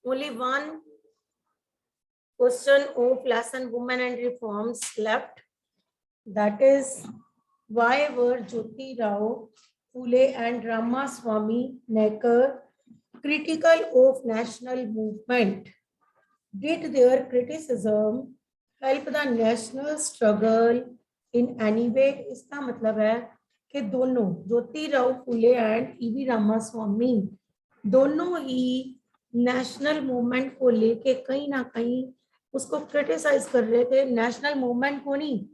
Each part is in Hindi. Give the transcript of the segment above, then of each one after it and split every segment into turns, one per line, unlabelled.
Only one question of lesson Women and Reforms left. That is, why were Jyoti Rao Phule and Ramaswamy Nekar critical of national movement? Did their criticism help the national struggle in any way? इसका मतलब है कि दोनों ज्योति राव फुले एंड ईवी रामास्वामी दोनों ही नेशनल मूवमेंट को लेके कहीं ना कहीं उसको क्रिटिसाइज कर रहे थे, नेशनल मूवमेंट को नहीं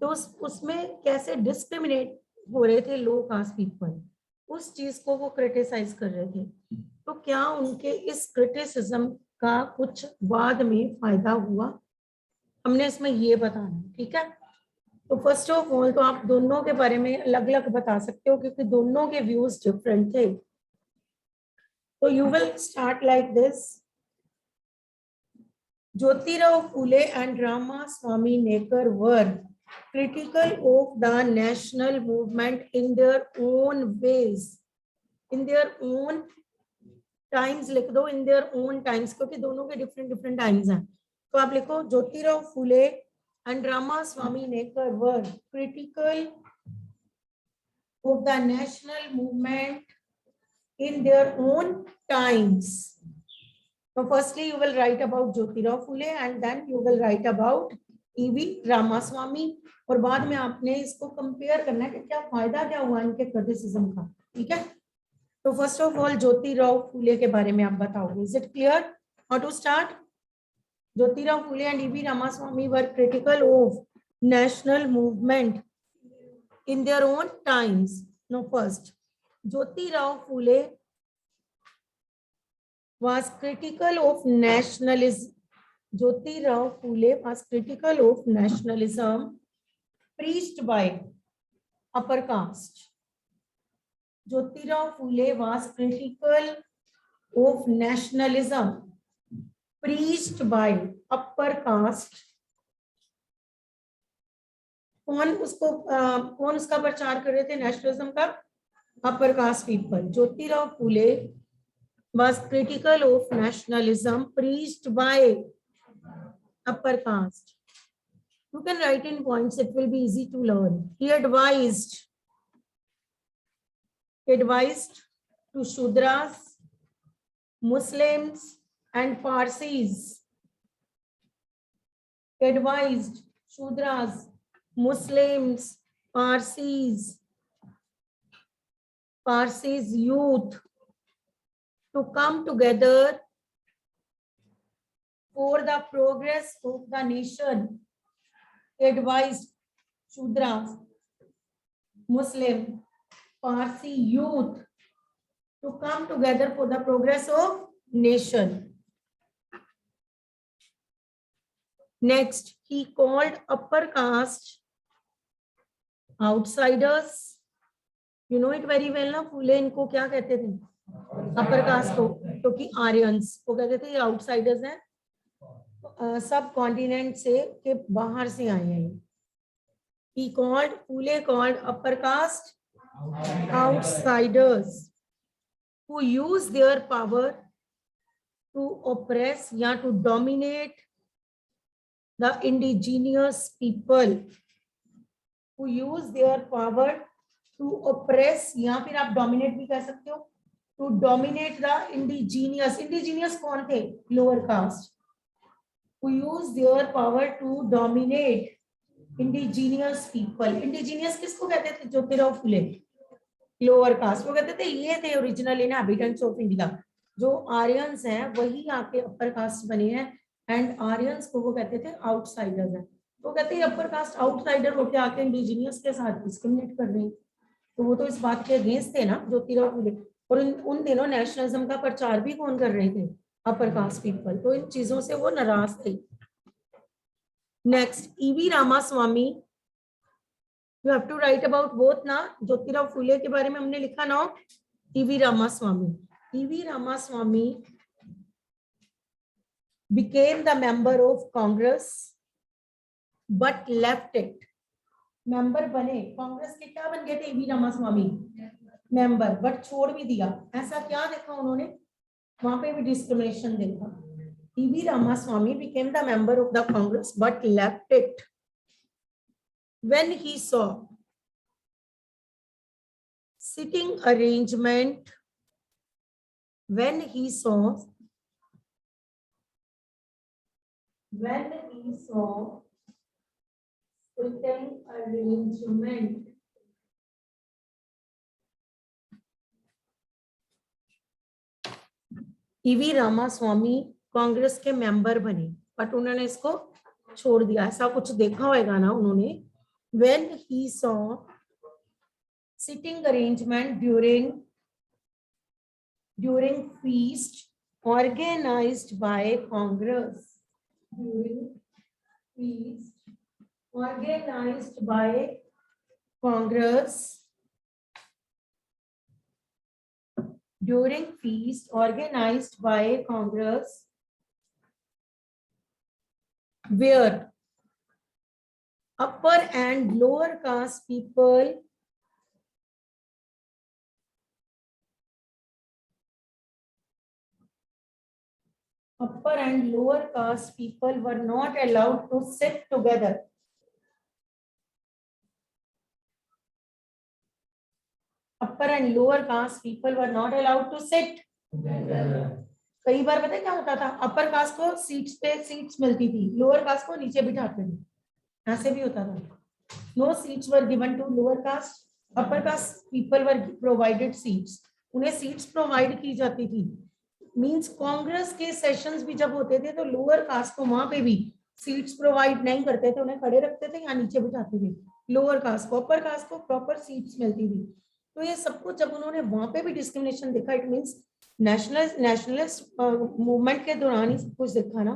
तो उसमें कैसे डिस्क्रिमिनेट हो रहे थे लो कास्ट पीपल, उस चीज को वो क्रिटिसाइज कर रहे थे। तो क्या उनके इस क्रिटिसिज्म का कुछ बाद में फायदा हुआ, हमने इसमें ये बताना, ठीक है। तो फर्स्ट ऑफ ऑल तो आप दोनों के बारे में अलग अलग बता सकते हो क्योंकि दोनों के व्यूज डिफरेंट थे। तो you will start like this, Jyotirao Phule and Ramaswamy Nekar were critical of the national movement in their own ways, in their own times लिख दो, in their own times क्योंकि दोनों के different times हैं। तो आप लिखो Jyotirao Phule and Ramaswamy Nekar were critical of the national movement in their own times. So firstly you will write about Jyotirao Phule and then you will write about E.V. Ramaswamy और बाद में आपने इसको कंपेयर करना है कि क्या फायदा क्या हुआ इनके क्रिटिसिज्म का, ठीक है। तो first of all Jyotirao Phule के बारे में आप बताओगे, is it clear? How to start? Jyotirao Phule and E.V. Ramaswamy were critical of national movement in their own times. No, first Jyotirao Phule was critical of nationalism. Jyotirao Phule was critical of nationalism preached by upper caste. Jyotirao Phule was critical of nationalism preached by upper caste. कौन उसका प्रचार कर रहे थे नेशनलिज्म का? अपर caste people. Jyotirao Phule was critical of nationalism preached by upper caste. You can write in points, it will be easy to learn. He advised to Shudras, Muslims and Parsis. Advised Shudras, Muslims, Parsis youth to come together for the progress of the nation. Advised Shudras, Muslim, Parsi youth to come together for the progress of nation. Next, he called upper caste outsiders. You know it very well ना, फूले इनको क्या कहते थे? अपर कास्ट को, क्योंकि आर्यंस को कहते थे ये आउटसाइडर्स हैं, सब कॉन्टिनेंट से के बाहर से आए हैं। Phule called upper caste outsiders who use their power to oppress या to dominate the indigenous people, who use their power to oppress या फिर आप dominate भी कह सकते हो, to dominate the indigenous कौन थे? lower caste, who use their power to dominate indigenous people. indigenous किसको कहते थे? ज्योतिराव फूले लोअर कास्ट को कहते थे, ये थे ओरिजिनल इनहैबिटेंट्स ऑफ इंडिया। जो आर्यंस हैं वही आके अपर कास्ट बने हैं एंड आर्यंस को वो कहते थे आउटसाइडर्स हैं। तो कहते हैं अपर कास्ट आउटसाइडर होके आके इंडिजिनियस के साथ डिस्क्रिमिनेट कर रहे हैं, तो वो तो इस बात के अगेंस्ट थे ना ज्योतिराव फूले। और उन दिनों नेशनलिज्म का प्रचार भी कौन कर रहे थे? Upper caste people. तो इन चीजों से वो नाराज थे। Next, E.V. Ramaswamy, you have to write about both ना। ज्योतिराव फूले के बारे में हमने लिखा ना, E.V. Ramaswamy. E.V. Ramaswamy became the member of Congress but left it. Member बने, कांग्रेस के क्या बन गए थे? E.V. रामास्वामी मेंबर, बट छोड़ भी दिया। ऐसा क्या देखा उन्होंने वहां पे भी डिस्क्रिमिनेशन देखा. E.V. Ramaswamy became the member of the Congress but left it when he saw sitting arrangement, when he saw sitting arrangement E.V. Ramaswamy Congress के मेंबर बने बट उन्होंने इसको छोड़ दिया. ऐसा कुछ देखा होगा ना उन्होंने. When he saw sitting arrangement during feast organized by Congress, during feast organized by Congress, during feast organized by Congress, where upper and lower caste people were not allowed to sit together. Upper and lower caste people were not allowed to sit together. कई बार पता है क्या होता था, अपर कास्ट को सीट्स मिलती थी, लोअर कास्ट को नीचे बिठाते थे. ऐसे भी होता था. No seats were given to lower caste, upper caste people were provided seats. उन्हें सीट्स प्रोवाइड की जाती थी. मींस कांग्रेस के सेशंस भी जब होते थे तो लोअर कास्ट को वहां पे भी सीट्स प्रोवाइड नहीं करते थे, उन्हें खड़े रखते थे या नीचे बिठाते थे. लोअर कास्ट को, अपर कास्ट को प्रॉपर सीट्स मिलती थी. तो ये सब कुछ जब उन्होंने वहां पे भी डिस्क्रिमिनेशन देखा, इट मींस नेशनलिस्ट मूवमेंट के दौरान ही सब कुछ देखा ना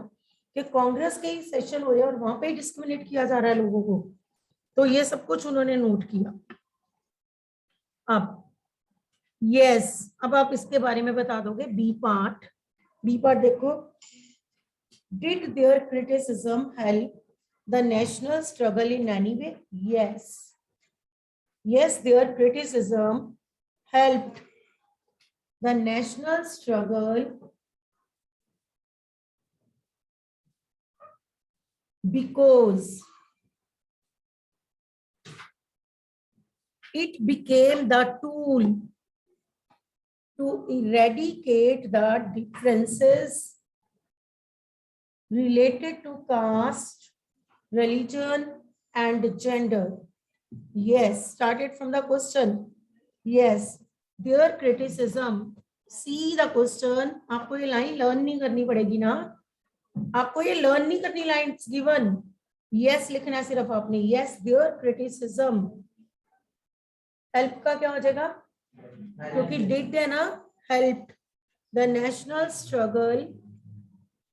कि कांग्रेस के ही सेशन हो रहे और वहां पे ही डिस्क्रिमिनेट किया जा रहा है लोगों को. तो ये सब कुछ उन्होंने नोट किया. अब यस, अब आप इसके बारे में बता दोगे. बी पार्ट देखो. Did their criticism help the national struggle in any way? Yes, their criticism helped the national struggle because it became the tool to eradicate the differences related to caste, religion, and gender. Yes, started from the question. Yes, their criticism. See the question. आपको ये लाइन लर्न नहीं करनी पड़ेगी ना, आपको ये लर्न नहीं करनी लाइन्स गिवन. यस लिखना है सिर्फ आपने. Yes, their criticism. हेल्प का क्या हो जाएगा, क्योंकि डिड है ना, help the national struggle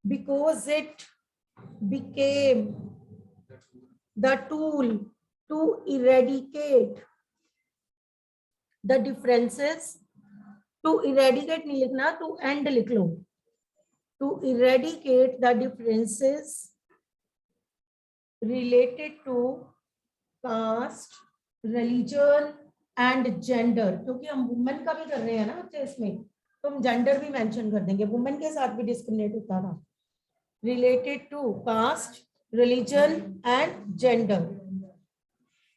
because it became the tool to eradicate the differences. To eradicate नहीं लिखना, to end लिख लो. To eradicate the differences related to caste, religion and gender. क्योंकि हम वुमेन का भी कर रहे हैं ना बच्चे इसमें, तो हम जेंडर भी मेंशन कर देंगे. वुमेन के साथ भी डिस्क्रिमिनेट होता था. Related to caste, religion and gender.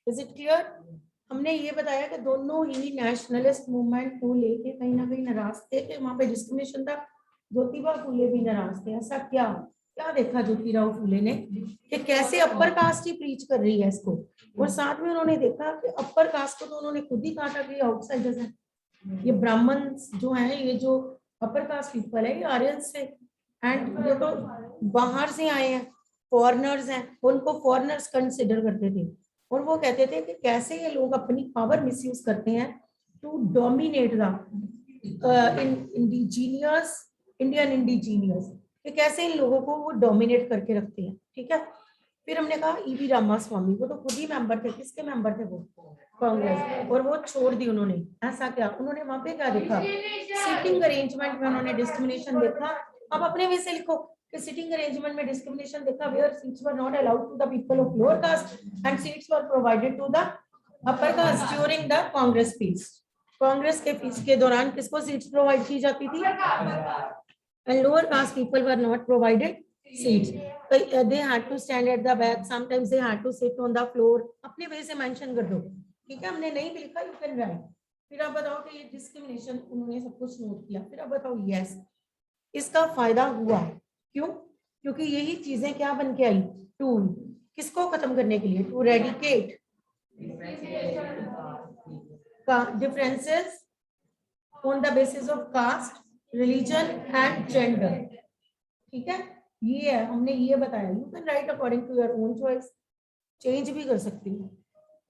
Is it clear? हमने ये बताया कि दोनों ही नेशनलिस्ट मूवमेंट को लेके कहीं ना कहीं नाराज थे कि वहां पे डिस्क्रिमिनेशन था. ज्योतिबा फूले भी नाराज थे. ऐसा क्या देखा ज्योतिराव फूले ने कि कैसे अपर कास्ट ही प्रीच कर रही है इसको, और साथ में उन्होंने देखा कि अपर कास्ट को तो उन्होंने खुद ही काटा कि आउटसाइडर्स हैं. ये ब्राह्मण जो है, ये जो अपर कास्ट पीपल है, ये आर्यंस से, एंड ये तो बाहर से आए हैं, फॉरेनर्स हैं, उनको फॉरेनर्स कंसिडर करते थे. और वो कहते थे कि कैसे ये लोग अपनी पावर मिसयूज करते हैं to dominate the indigenous Indian indigenous, कि कैसे इन लोगों को वो डोमिनेट करके रखते हैं. ठीक है. फिर हमने कहा E.V. रामास्वामी, वो तो खुद ही मेंबर थे. किसके मेंबर थे वो? कांग्रेस. और वो छोड़ दी उन्होंने. ऐसा क्या, उन्होंने वहां पे क्या देखा? सीटिंग अरेंजमेंट में उन्होंने डिस्क्रिमिनेशन देखा. अब अपने वे से लिखो कि सिटिंग अरेंजमेंट में डिस्क्रिमिनेशन देखा, where seats were not allowed to the people of lower caste and seats were provided to the upper caste during the Congress feast. Congress के फीस के दौरान किसको सीट्स प्रोवाइड की जाती थी? And lower caste people were not provided seats. They had to stand at the back. Sometimes they had to sit on the floor. अपने वे से मेंशन कर दो, ठीक है? हमने नहीं भी लिखा, you can write. फिर आप बताओ कि ये डिस्क्रिमिनेशन उन्होंने सब कुछ नोट किया. फिर आप बताओ यस, इसका फायदा हुआ. क्यों? क्योंकि यही चीजें क्या बन के आई? टूल. किसको खत्म करने के लिए? To eradicate differences on the basis of caste, religion and gender. ठीक है, ये है, हमने ये बताया. You can write according to your own choice. Change भी कर सकती हूँ,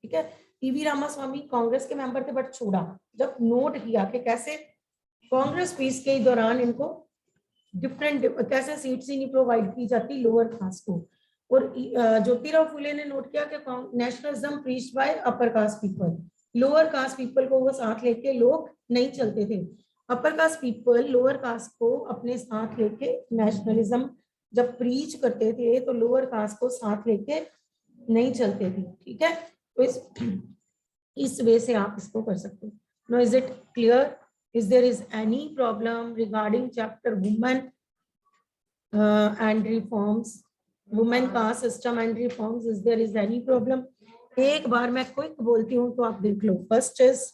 ठीक है. पीवी रामास्वामी कांग्रेस के मेंबर थे बट छोड़ा जब नोट किया कि कैसे कांग्रेस फीस के दौरान इनको डिफरेंट कैसे सीट्स ही नहीं प्रोवाइड की जाती लोअर कास्ट को. और ज्योतिराव फुले ने नोट किया कि नेशनलिज्म प्रीच्ड बाय अपर caste people. Lower caste people को वो साथ लेके लोग नहीं चलते थे. Upper caste people lower caste को अपने साथ लेके नेशनलिज्म जब प्रीच करते थे तो लोअर कास्ट को साथ लेके नहीं चलते थे, ठीक है. तो इस वे से आप इसको कर सकते हो. No, is it clear? Is there is any problem regarding chapter women and reforms, women caste system and reforms? Is there is any problem? एक बार मैं क्विक बोलती हूँ तो आप देख लो. First is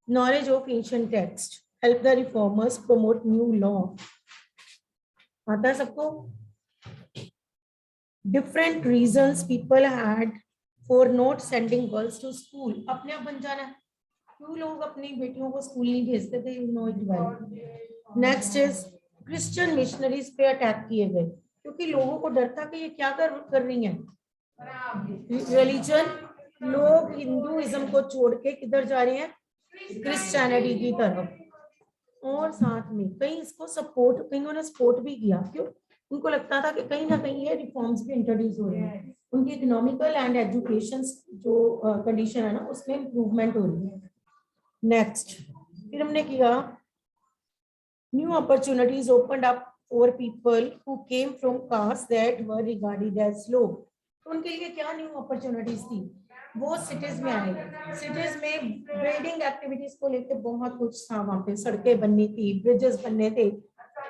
knowledge of ancient text help the reformers promote new law. आता है सबको? Different reasons people had for not sending girls to school. अपने आप बन जाना है. क्यों लोग अपनी बेटियों को स्कूल नहीं भेजते थे? You know it well. Next is Christian missionaries पे अटैक किए गए क्योंकि लोगों को डर था कि ये क्या कर रही हैं. रिलीजन, लोग हिंदुइज्म को छोड़ के किधर जा रहे हैं? क्रिश्चियनिटी की तरफ. और साथ में कहीं इसको सपोर्ट, कहीं उन्होंने सपोर्ट भी किया. क्यों? उनको लगता था कि कहीं ना कहीं ये रिफॉर्म्स भी इंट्रोड्यूस हो रहे हैं. उनकी इकोनॉमिकल एंड एजुकेशन जो कंडीशन है ना उसमें इम्प्रूवमेंट हो रही है. नेक्स्ट, फिर हमने किया new opportunities opened up for people who came from caste that were regarded as low. तो उनके लिए क्या न्यू अपॉर्चुनिटीज थी? वो सिटीज में आए. सिटीज में बिल्डिंग एक्टिविटीज को लेकर बहुत कुछ था. वहां पे सड़कें बननी थी, ब्रिजेस बनने थे,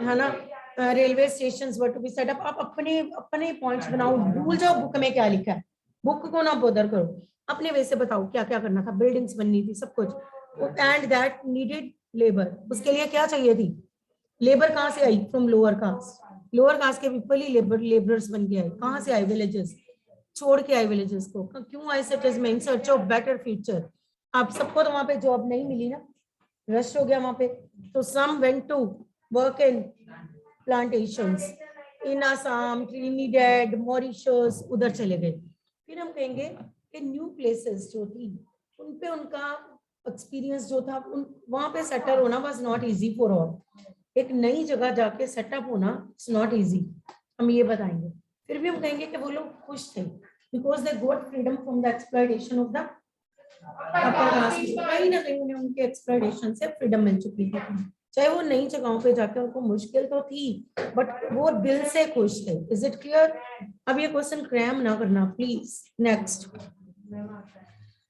है ना. Railway station were to be set up. आप अपने अपने पॉइंट्स बनाओ. भूल जाओ बुक में क्या लिखा है, बुक को ना बोदर करो. अपने वे से बताओ क्या क्या करना था. बिल्डिंग्स बननी थी, सब कुछ. And that needed labour. उसके लिए क्या चाहिए थी? लेबर कहाँ से आई? From lower caste. Lower caste के पीपल ही लेबरर्स बन के आए. कहाँ से आए? विलेजेस छोड़ के आए. विलेजेस को क्यों आए? सिटीज में in search of better future. आप सबको तो वहां पे जॉब नहीं मिली ना, रश हो गया वहां पे. तो some went to work in plantations in Assam, Trinidad, Mauritius, उधर चले गए. फिर हम कहेंगे कि न्यू प्लेसेस जो थी उन पे उनका एक्सपीरियंस जो था, वहां पे सेटल होना was not easy for all. एक नई जगह जाके सेटअप होना इट्स नॉट इजी. हम ये बताएंगे. फिर भी हम कहेंगे कि वो लोग खुश थे because they got freedom from the exploitation of the upper cast. कहीं ना कहीं उन्हें उनके एक्सप्लॉयटेशन से फ्रीडम मिल चुकी थी. चाहे वो नई जगहों पे जाके उनको मुश्किल तो थी बट वो दिल से खुश थे. Is it clear? अब ये क्वेश्चन क्रैम ना करना प्लीज. नेक्स्ट,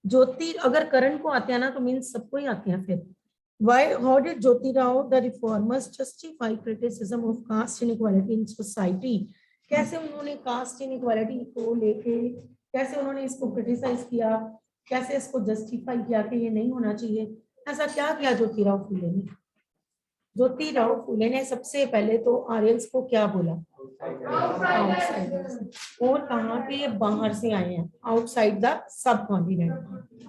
ज्योति अगर करण को आते हैं ना तो मीन्स सबको ही आते हैं. फिर why, how did Jyotirao the reformers justify criticism of caste inequality in society? कैसे उन्होंने कास्ट इनइक्वालिटी को लेके कैसे उन्होंने इसको क्रिटिसाइज किया, कैसे इसको जस्टिफाई किया कि ये नहीं होना चाहिए? ऐसा क्या किया ज्योतिराव फुले ने? ज्योतिराव फुले ने सबसे पहले तो आर्यंस को क्या बोला? आउटसाइडर्स. और कहा कि ये बाहर से आए हैं, आउटसाइड द सब कॉन्टिनेंट.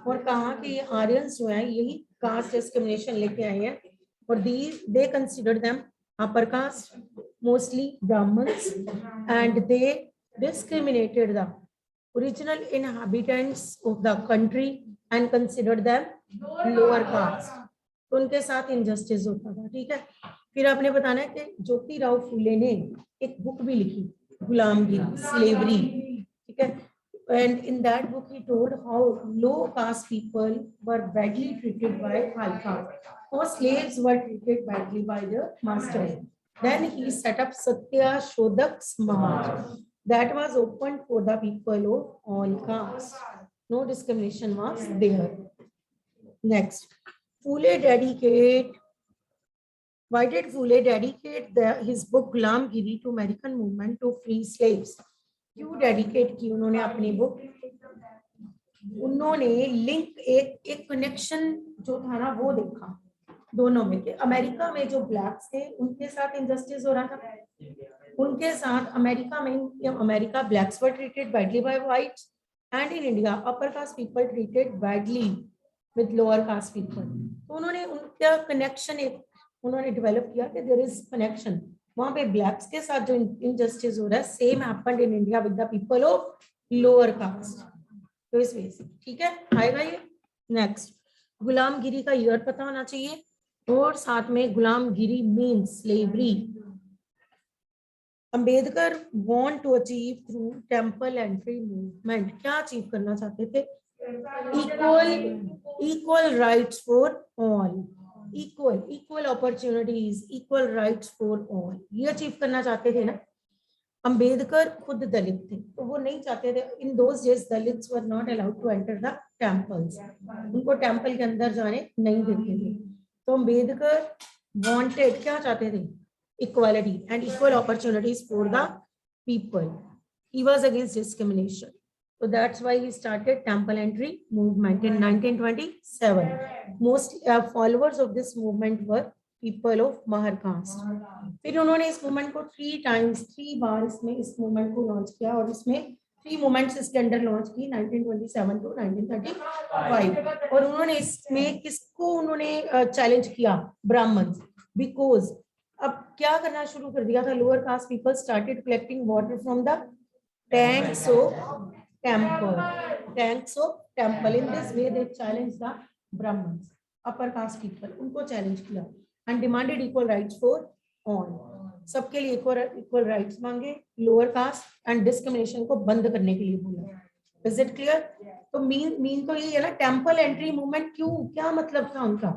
और कहा कि ये आर्यंस जो है यही कास्ट डिस्क्रिमिनेशन लेके आए हैं. और they consider them upper caste, mostly Brahmins, and they discriminated the original inhabitants of the country and considered them lower caste. तो उनके साथ इनजस्टिस होता था. ठीक है. फिर आपने बताना है कि ज्योतिराव फुले ने एक बुक भी लिखी, गुलामगिरी, स्लेवरी. ठीक है. And in that book he told how low caste people were badly treated by high caste, or slaves were treated badly by their masters. Then he set up Satya Shodak Samaj that was open for the people of all castes. No discrimination was there. Next, Phule why did Phule dedicate his book Ghulam Giri to American movement to free slaves? क्यों डेडिकेट की उन्होंने अपनी बुक? उन्होंने लिंक एक कनेक्शन जो था ना वो देखा दोनों में कि अमेरिका में जो ब्लैक्स थे उनके साथ इनजस्टिस हो रहा था, उनके साथ America blacks were treated badly bye whites and in India upper caste people treated badly with lower caste people. तो उन्होंने उनका कनेक्शन एक उन्होंने डेवलप किया कि देयर इज कनेक्शन, वहां पे ब्लैक्स के साथ जो इनजस्टिस हो रहा है same happened in India with the people of lower caste. तो इस वजह से ठीक है आएगा ये। नेक्स्ट, गुलामगिरी का ईयर पता होना चाहिए और साथ में Gulamgiri means slavery. Ambedkar want to achieve through temple entry movement, क्या अचीव करना चाहते थे? Equal rights for all, equal opportunities, equal rights for all, ये अचीव करना चाहते थे ना। अंबेडकर खुद दलित थे तो वो नहीं चाहते थे, in those days Dalits were not allowed to enter the temples, उनको टेंपल के अंदर जाने नहीं देते थे। तो अंबेडकर वांटेड, क्या चाहते थे? Equality and equal opportunities for the people, he was against discrimination, so that's why he started temple entry movement in 1927. Most followers of this movement were people of Mahar caste. फिर उन्होंने इस मूवमेंट को 3 बार इसमें इस मूवमेंट को लॉन्च किया और इसमें 3 मूवमेंट्स इसके अंडर लॉन्च की 1927 टू 1935। और उन्होंने इसमें किसको उन्होंने चैलेंज किया? ब्राह्मण। बिकॉज अब क्या करना शुरू कर दिया था, lower caste people started collecting water from the tanks of temple. In this way they challenged the Brahmins, upper caste people, उनको चैलेंज किया and demanded equal rights for all, सबके लिए इक्वल राइट्स मांगे, लोअर कास्ट एंड डिस्क्रिमिनेशन को बंद करने के लिए बोला। Is it clear? तो मीन तो ये है ना, टेंपल एंट्री मूवमेंट क्यों, क्या मतलब था उनका,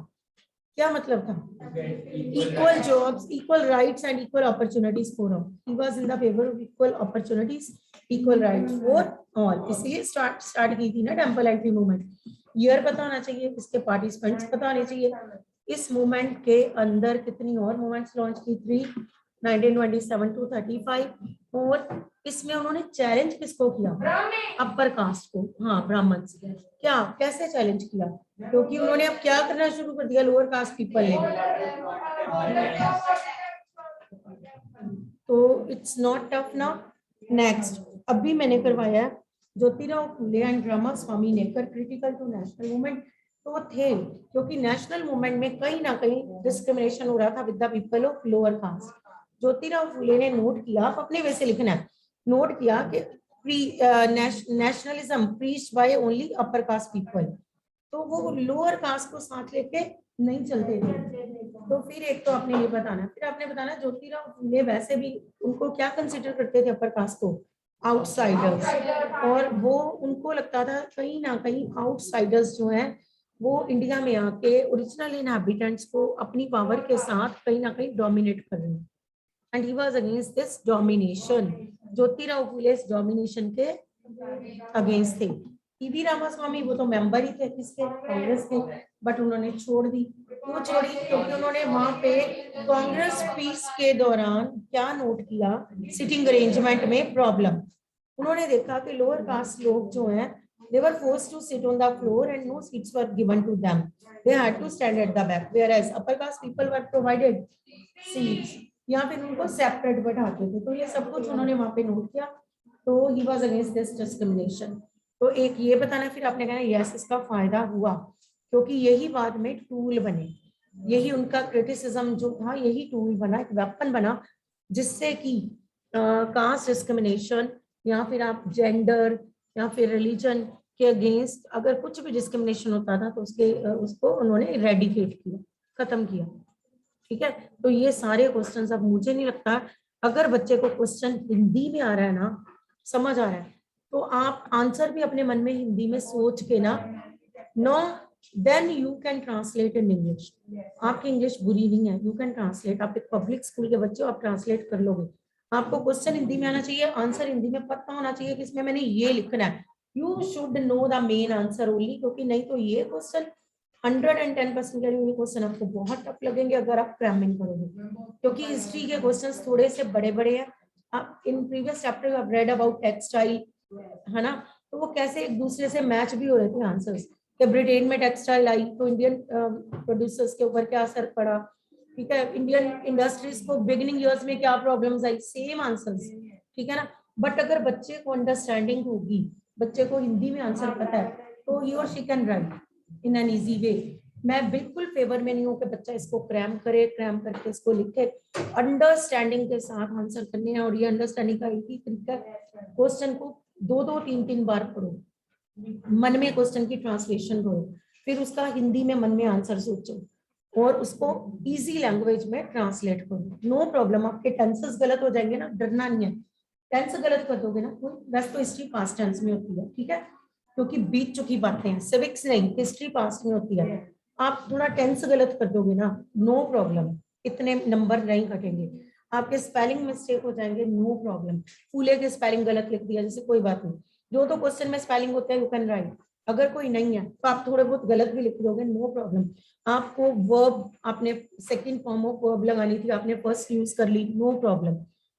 क्या मतलब था? Equal jobs, equal rights and equal opportunities for all, he was in the favour of equal opportunities, equal rights for all, इसलिए स्टार्ट की थी ना टेंपल एंट्री मूवमेंट। ईयर पता होना चाहिए, इसके पार्टिसिपेंट्स पता होने चाहिए। इस मूवमेंट के अंदर कितनी और मूवमेंट्स लॉन्च की? 3, 1927 टू 35। और इसमें उन्होंने चैलेंज किसको किया? अपर कास्ट को, हाँ ब्राह्मण से। क्या, कैसे चैलेंज किया? क्योंकि उन्होंने अब क्या करना शुरू कर दिया लोअर कास्ट पीपल ने, तो इट्स नॉट टफ ना। नेक्स्ट, अभी मैंने करवाया Jyotirao Phule and Ramaswamy Naicker critical to national movement. तो वो थे क्योंकि नेशनल मूवमेंट में कहीं ना कहीं डिस्क्रिमिनेशन हो रहा था with the people of lower caste. Jyotirao Phule ने नोट किया, आप अपने वैसे लिखना है, नोट किया कि nationalism preached by only upper caste people, तो वो लोअर कास्ट को साथ लेके नहीं चलते थे। तो फिर एक तो आपने ये बताना, फिर आपने बताना ज्योतिराव फूले वैसे भी उनको क्या कंसिडर करते थे अपर कास्ट को? आउटसाइडर्स, और वो उनको लगता था कहीं ना कहीं आउटसाइडर्स जो हैं वो इंडिया में आके ओरिजिनल इनहैबिटेंट्स को अपनी पावर के साथ कहीं ना कहीं डोमिनेट कर रहे हैं, and he was against this domination. Jyotirao Phule इस डोमिनेशन के अगेंस्ट थे। टीवी रामास्वामी वो तो मेंबर ही थे किसके? कांग्रेस के, बट उन्होंने छोड़ दी। क्यों छोड़ी? क्योंकि उन्होंने वहां पे कांग्रेस पीस के दौरान क्या नोट किया? सिटिंग अरेंजमेंट में प्रॉब्लम। उन्होंने देखा कि लोअर कास्ट लोग जो हैं they were forced to sit on the floor and no seats were given to them, they had to stand at the back, whereas upper caste people were provided seats, यहाँ पे उनको सेपरेट बैठाते थे। तो ये सब कुछ उन्होंने वहां पे नोट किया, तो he was against this discrimination। तो एक ये बताना, फिर आपने कहना यस इसका फायदा हुआ क्योंकि यही बाद में टूल बने, यही उनका क्रिटिसिज्म जो था यही टूल बना, एक वेपन बना जिससे कि कास्ट डिस्क्रिमिनेशन या फिर आप जेंडर या फिर रिलीजन के अगेंस्ट अगर कुछ भी डिस्क्रिमिनेशन होता था तो उसको उन्होंने इरेडिकेट किया, खत्म किया। ठीक है, तो ये सारे क्वेश्चंस, अब मुझे नहीं लगता अगर बच्चे को क्वेश्चन हिंदी में आ रहा है ना, समझ आ रहा है, तो आप आंसर भी अपने मन में हिंदी में सोच के ना, no then you can translate in English. आपकी इंग्लिश बुरी नहीं है, यू कैन ट्रांसलेट। आप एक पब्लिक स्कूल के बच्चे हो, आप ट्रांसलेट कर लोगे। आपको क्वेश्चन हिंदी में आना चाहिए, आंसर हिंदी में पता होना चाहिए कि इसमें मैंने ये लिखना है। You should know the main answer only, क्योंकि नहीं तो ये क्वेश्चन 110% ये क्वेश्चन आपको बहुत टफ लगेंगे अगर आप क्रैमिंग करोगे, क्योंकि हिस्ट्री के क्वेश्चंस थोड़े से बड़े बड़े हैं। आप इन प्रीवियस चैप्टर आप रेड अबाउट टेक्सटाइल, है ना, तो वो कैसे एक दूसरे से मैच भी हो रहे थे आंसर्स, कि ब्रिटेन में टेक्सटाइल आई तो इंडियन प्रोड्यूसर्स के ऊपर क्या असर पड़ा, ठीक है, इंडियन इंडस्ट्रीज को बिगिनिंग ईयर्स में क्या प्रॉब्लम्स आई, सेम आंसर्स, ठीक है ना। बट अगर बच्चे को अंडरस्टैंडिंग होगी, बच्चे को हिंदी में आंसर पता है, तो ही और she can write in an easy way. मैं बिल्कुल फेवर में नहीं हूँ कि बच्चा इसको क्रैम करे, क्रैम करके इसको लिखे, अंडरस्टैंडिंग के साथ आंसर करने हैं। और ये अंडरस्टैंडिंग का एक ही तरीका है, क्वेश्चन को 2-2 3-3 बार पढ़ो, मन में क्वेश्चन की ट्रांसलेशन करो, फिर उसका हिंदी में मन में आंसर सोचो और उसको इजी लैंग्वेज में ट्रांसलेट करो। नो प्रॉब्लम, आपके टेंसेस गलत हो जाएंगे ना, डरना नहीं है। टेंस गलत कर दोगे ना, वैसे तो हिस्ट्री पास्ट टेंस में होती है, ठीक है, क्योंकि बीत चुकी बातें हैं, सिविक्स नहीं, हिस्ट्री पास्ट में होती है। आप थोड़ा टेंस गलत कर दोगे ना, नो प्रॉब्लम, इतने नंबर नहीं कटेंगे। आपके स्पेलिंग मिस्टेक हो जाएंगे, नो प्रॉब्लम। फूले के स्पेलिंग गलत लिख दिया जैसे, कोई बात नहीं, जो तो क्वेश्चन में स्पेलिंग होता है यू कैन राइट। अगर कोई नहीं है तो आप थोड़े बहुत गलत भी लिख दोगे, नो प्रॉब्लम। आपको वर्ब, आपने सेकंड फॉर्म ऑफ वर्ब लगानी थी, आपने फर्स्ट यूज कर ली, नो प्रॉब्लम।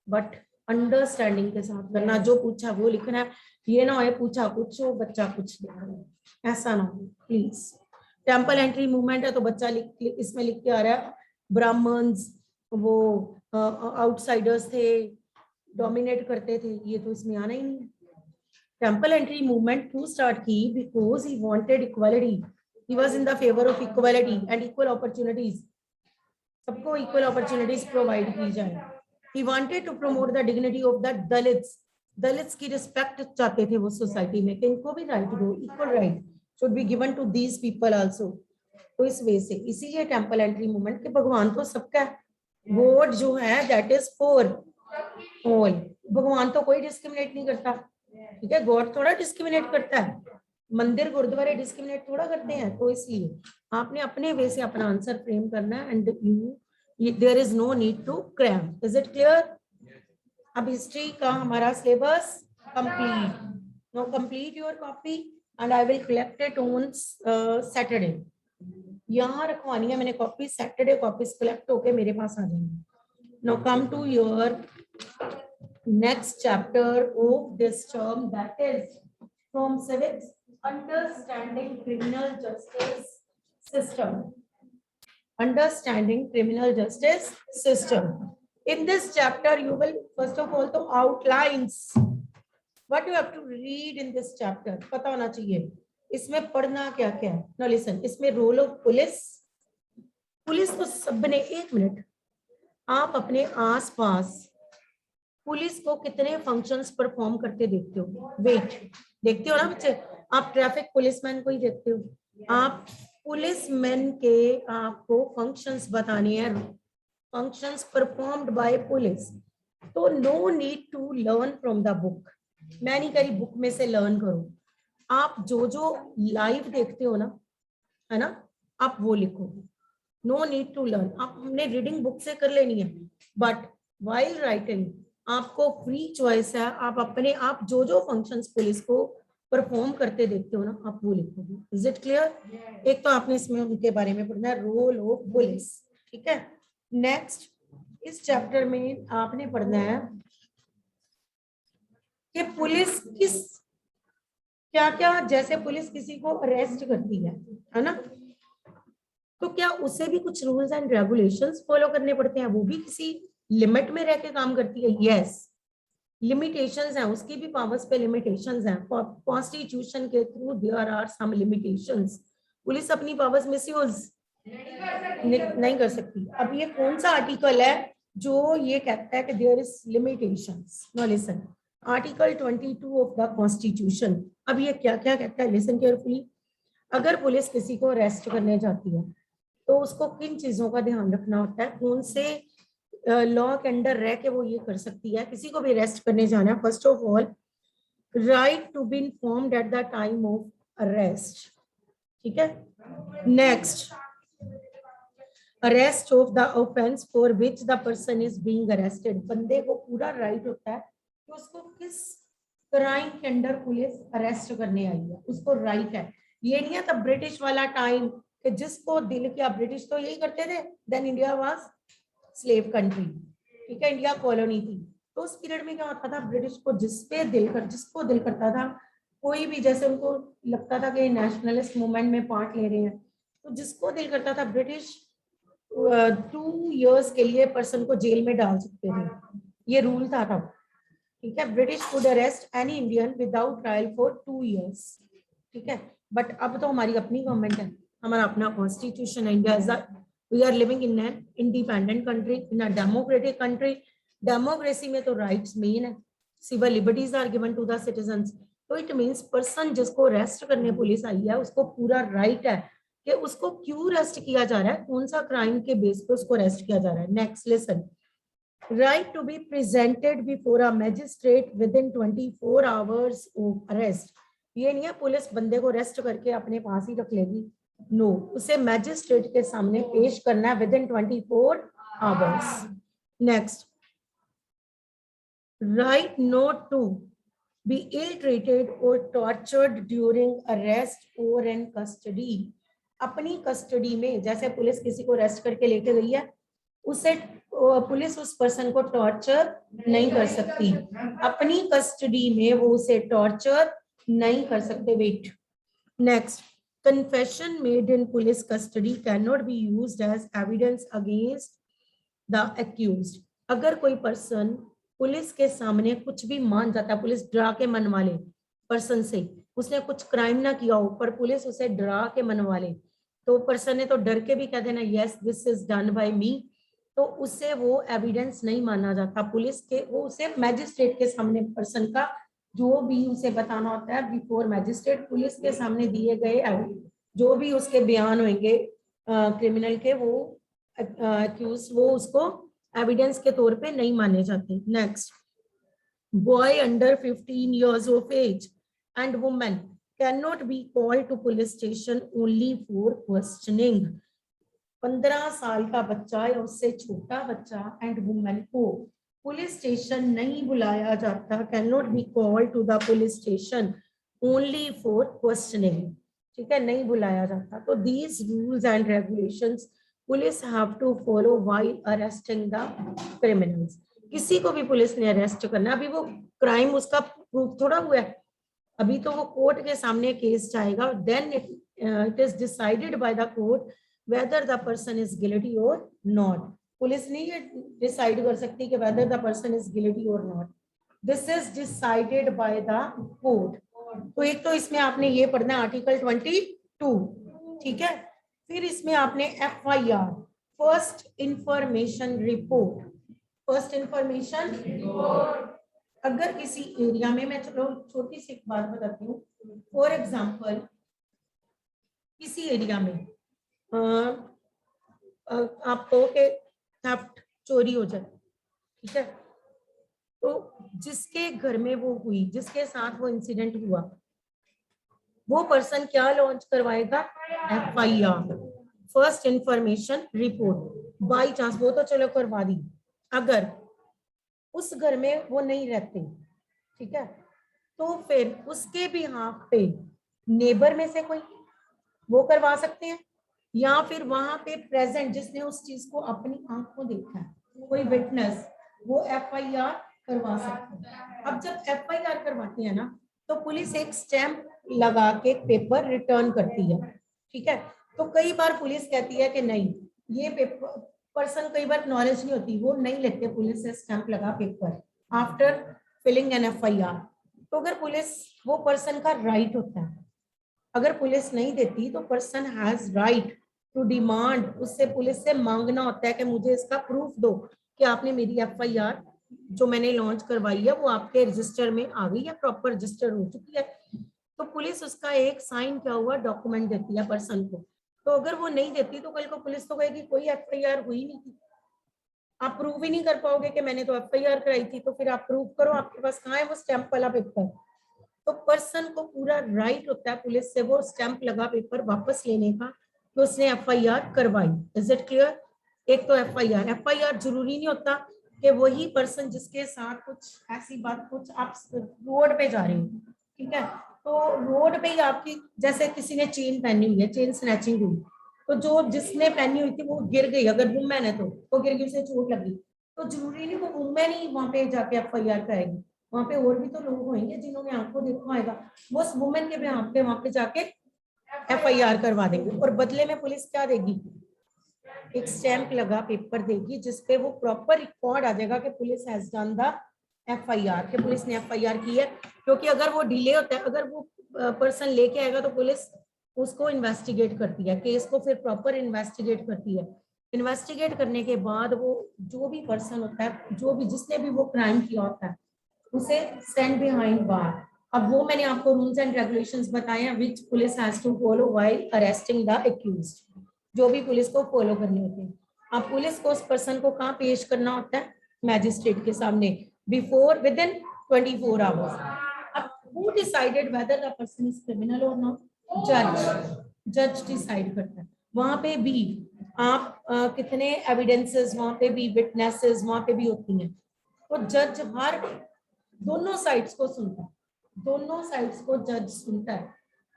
बट अंडरस्टैंडिंग के साथ करना, जो पूछा वो लिखना है। ये ना हो पूछा कुछ हो बच्चा कुछ लिख रहा है, ऐसा ना हो प्लीज। टेम्पल एंट्री मूवमेंट है तो बच्चा इसमें लिख के आ रहा है ब्राह्मण्स वो आउटसाइडर्स थे, डोमिनेट करते थे, ये तो इसमें आना ही नहीं है। टेम्पल एंट्री मूवमेंट क्यों स्टार्ट की, because he wanted equality, he was in the favour of equality and equal opportunities, सबको इक्वल अपॉर्चुनिटीज प्रोवाइड की जाए। He wanted to promote the dignity of the Dalits. Dalits की रिस्पेक्ट चाहते थे वो सोसाइटी में, कि इनको भी राइट दो, equal right should be given to these people also. तो इस वे से इसीलिए टेम्पल एंट्री मूवमेंट के भगवान तो सबका है, गॉड जो है दैट इज फॉर ऑल। भगवान तो कोई डिस्क्रिमिनेट नहीं करता, ठीक है, गॉड थोड़ा डिस्क्रिमिनेट करता है, मंदिर गुरुद्वारे डिस्क्रिमिनेट थोड़ा करते हैं। तो इसलिए आपने अपने वे से अपना आंसर फ्रेम करना है and you there is no need to cram. Is it clear? अब हिस्ट्री का हमारा syllabus complete, no complete your copy and I will collect it on Saturday. यहाँ रखवानी है मैंने कॉपी, सैटरडे कॉपीज कलेक्ट होके मेरे पास आ जाएंगी। Now come to your next chapter of this term, that is from civics, understanding criminal justice system. Understanding criminal justice system. In this chapter, you will first of all the outlines. What you have to read in this chapter, पता होना चाहिए इसमें पढ़ना क्या क्या है। Now listen, इसमें रोल ऑफ पुलिस, पुलिस तो सबने, एक मिनट, आप अपने आसपास पुलिस को कितने फंक्शंस परफॉर्म करते देखते हो? वेट, देखते हो ना बच्चे? आप ट्रैफिक पुलिसमैन को ही देखते हो, आप पुलिसमैन के आपको फंक्शंस बताने हैं, फंक्शंस परफॉर्म्ड बाय पुलिस। तो no need to learn from the book, मैं नहीं करी बुक में से लर्न करो, आप जो जो लाइव देखते हो ना, है ना, आप वो लिखो। नो नीड टू लर्न, आपने रीडिंग बुक से कर लेनी है, बट वाइल राइटिंग आपको फ्री चॉइस है, आप अपने आप जो जो फंक्शंस पुलिस को परफॉर्म करते देखते हो ना, आप वो लिखोगे। Is it clear? एक तो आपने इसमें उनके बारे में पढ़ना है, रोल ऑफ पुलिस, ठीक है। नेक्स्ट इस चैप्टर में आपने पढ़ना है कि पुलिस किस क्या क्या, जैसे पुलिस किसी को अरेस्ट करती है ना, तो क्या उसे भी कुछ रूल्स एंड रेगुलेशंस फॉलो करने पड़ते हैं, वो भी किसी लिमिट में रह के काम करती है। यस, लिमिटेशंस हैं, उसकी भी पावर्स पे लिमिटेशंस हैं, कॉन्स्टिट्यूशन के through there are some limitations. Police अपनी पावर्स मिसयूज नहीं कर सकती। अब ये कौन सा आर्टिकल है जो ये कहता है कि there is limitations? No listen, article 22 of the constitution. अब ये क्या क्या कहता है, लिसन केयरफुली। अगर पुलिस किसी को अरेस्ट करने जाती है तो उसको किन चीजों का ध्यान रखना होता है, कौन से लॉ के अंडर रह के वो ये कर सकती है। किसी को भी अरेस्ट करने जाना है, first of all right to be informed at the time of arrest, ठीक है। Next, arrest of the offence for which the person is being arrested, बंदे को पूरा राइट होता है कि उसको किस क्राइम के अंडर पुलिस अरेस्ट करने आई है, उसको राइट है। ये नहीं है तब ब्रिटिश वाला टाइम कि जिसको दिल किया, ब्रिटिश तो यही करते थे, then India was slave country, ठीक है, इंडिया कॉलोनी थी। तो उस पीरियड में क्या होता था, ब्रिटिश को जिसको दिल करता था, कोई भी, जैसे उनको लगता था कि नेशनलिस्ट मूवमेंट में पार्ट ले रहे हैं, तो जिसको दिल करता था ब्रिटिश 2 years के लिए पर्सन को जेल में डाल सकते थे, ये रूल था तब, ठीक है। British could arrest any Indian without trial for 2 years, ठीक है। बट अब तो हमारी अपनी गवर्नमेंट है, हमारा अपना कॉन्स्टिट्यूशन है, India is we are living in an independent country, in a democratic country. Democracy में तो राइट्स मेन है, civil liberties are given to the citizens. तो इट मींस पर्सन जिसको अरेस्ट करने पुलिस आई है, उसको पूरा राइट है कि उसको क्यों अरेस्ट किया जा रहा है, कौन सा क्राइम के बेस पे उसको अरेस्ट किया जा रहा है। Next listen, right to be presented before a magistrate within 24 hours of arrest। ये नहीं है पुलिस बंदे को अरेस्ट करके अपने पास ही रख लेगी, नो, उसे मैजिस्ट्रेट के सामने पेश करना है within 24 hours। Next, right not to be ill treated or tortured during arrest or in custody। अपनी कस्टडी में, जैसे पुलिस किसी को अरेस्ट करके लेके गई है, उसे पुलिस उस पर्सन को टॉर्चर नहीं कर सकती, अपनी कस्टडी में वो उसे टॉर्चर नहीं कर सकते। Wait, next, confession made in police custody cannot be used as evidence against the accused। अगर कोई पर्सन पुलिस के सामने कुछ भी मान जाता है, पुलिस डरा के मनवा ले पर्सन से, उसने कुछ क्राइम ना किया हो पर पुलिस उसे डरा के मनवा ले, तो पर्सन ने तो डर के भी कह देना yes this is done by me, तो उससे वो एविडेंस नहीं माना जाता पुलिस के, वो उसे मैजिस्ट्रेट के सामने पर्सन का जो भी उसे बताना होता है बिफोर मैजिस्ट्रेट, पुलिस के सामने दिए गए जो भी उसके बयान होंगे क्रिमिनल के, वो एक्यूज, वो उसको एविडेंस के तौर पे नहीं माने जाते। Next, boy under 15 years of age and woman cannot be called to police station only for questioning। 15 साल का बच्चा या उससे छोटा बच्चा एंड वुमेन को पुलिस स्टेशन नहीं बुलाया जाता, can not be called to the police station only for questioning, ठीक है, नहीं बुलाया जाता। तो these rules and regulations police have to follow while arresting the criminals. किसी को भी पुलिस ने अरेस्ट करना, अभी वो क्राइम उसका प्रूफ थोड़ा हुआ है, अभी तो वो कोर्ट के सामने केस जाएगा, then it is decided by the court whether the person is guilty or not। Police नहीं ये डिसाइड कर सकती कि whether the person is guilty or not, this is decided by the court। तो एक तो इसमें आपने ये पढ़ना आर्टिकल 22, ठीक है। फिर इसमें आपने FIR, first information report, first information report. अगर किसी एरिया में, मैं चलो छोटी सी एक बात बताती हूँ, फॉर एग्जाम्पल किसी एरिया में आपको के थेफ्ट, चोरी हो जाए, ठीक है, तो जिसके घर में वो हुई, जिसके साथ वो इंसिडेंट हुआ, वो पर्सन क्या लॉन्च करवाएगा, FIR, first information report. By chance वो तो चलो करवा दी, अगर उस घर में वो नहीं रहते, ठीक है, तो फिर उसके बिहाफ पे नेबर में से कोई वो करवा सकते हैं, या फिर वहां पे प्रेजेंट जिसने उस चीज को अपनी आंखों देखा है, कोई विटनेस, वो FIR करवा सकते हैं। अब जब FIR करवाते हैं ना, तो पुलिस एक स्टैंप लगा के पेपर रिटर्न करती है, ठीक है। तो कई बार पुलिस कहती है कि नहीं, ये पेपर पर्सन, कई बार नॉलेज नहीं होती, वो नहीं लेते पुलिस से स्टैंप लगा paper after filling an FIR। तो अगर पुलिस, वो पर्सन का राइट होता है, अगर पुलिस नहीं देती तो person has right to demand, उससे पुलिस से मांगना होता है कि मुझे इसका प्रूफ दो कि आपने मेरी FIR जो मैंने लॉन्च करवाई है वो आपके रजिस्टर में आ गई है, प्रॉपर रजिस्टर हो चुकी है। तो पुलिस उसका एक साइन किया हुआ डॉक्यूमेंट देती है पर्सन को। तो अगर वो नहीं देती तो कल को पुलिस तो कहेगी कोई FIR हुई नहीं थी, आप प्रूव ही नहीं कर पाओगे कि मैंने तो FIR कराई थी, तो फिर आप प्रूव करो, आपके पास कहाँ है वो स्टैंप वाला पेपर। तो पर्सन को पूरा राइट होता है पुलिस से वो स्टैंप लगा पेपर वापस लेने का, तो उसने FIR करवाई। Is it clear? एक तो FIR जरूरी नहीं होता कि वही पर्सन जिसके साथ कुछ ऐसी बात, कुछ आप रोड पे जा रहे हो, ठीक है, तो रोड पे ही आपकी, जैसे किसी ने चेन पहनी हुई है, चेन स्नैचिंग हुई, तो जो जिसने पहनी हुई थी वो गिर गई, अगर वुमेन है तो वो गिर गई, उसे चोट लगी, तो जरूरी नहीं वो वुमेन ही वहां पे जाके FIR करेगी, वहां पे और भी तो लोग होंगे जिन्होंने आपको देखा होगा, वो उस वुमेन के बिहाफ पे वहां पे जाके FIR करवा देंगे। और बदले में पुलिस क्या देगी, एक स्टैंप लगा पेपर देगी जिसपे वो प्रॉपर रिकॉर्ड आ जाएगा कि police has done the FIR, कि पुलिस ने FIR की है। क्योंकि अगर वो डिले होता है, अगर वो पर्सन लेके आएगा तो पुलिस उसको इन्वेस्टिगेट करती है, केस को फिर प्रॉपर इन्वेस्टिगेट करती है। इन्वेस्टिगेट करने के बाद वो जो भी पर्सन होता है, जो भी जिसने भी वो क्राइम किया होता है, उसे स्टैंड बिहाइंड बार। अब वो मैंने आपको रूल्स एंड रेगुलेशंस बताए हैं which police has to follow while arresting the accused, जो भी पुलिस को फॉलो करने होते हैं। अब पुलिस को उस पर्सन को कहाँ पेश करना होता है, मैजिस्ट्रेट के सामने, बिफोर विदिन 24 आवर्स। अब who decided weather the person is criminal और नॉट, जज डिसाइड करता है। वहां पे भी आप कितने एविडेंसेस, वहां पे भी विटनेसेस वहां पे भी होती हैं, तो जज हर दोनों साइड्स को सुनता है, दोनों साइड्स को जज सुनता है,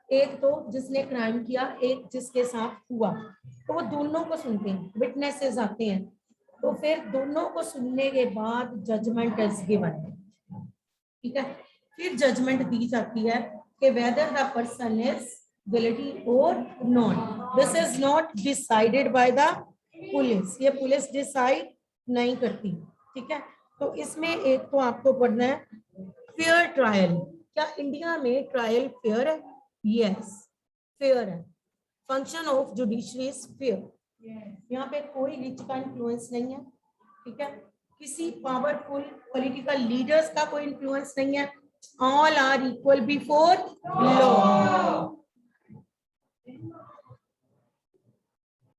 एक तो जिसने क्राइम किया, एक जिसके साथ हुआ, तो वो दोनों को सुनते हैं, विटनेसेस आते हैं, तो फिर दोनों को सुनने के बाद जजमेंट इज गिवन, ठीक है। फिर जजमेंट दी जाती है कि whether the person is guilty और not, this is not decided by the police, ये पुलिस डिसाइड नहीं करती, ठीक है। तो इसमें एक तो आपको पढ़ना है फेयर ट्रायल, क्या इंडिया में ट्रायल फेयर है, यस फेयर है, function of judiciary is fair, यहाँ पे कोई रिच का इन्फ्लुएंस नहीं है, ठीक है, किसी पावरफुल पॉलिटिकल लीडर्स का कोई इन्फ्लुएंस नहीं है, all are equal before law,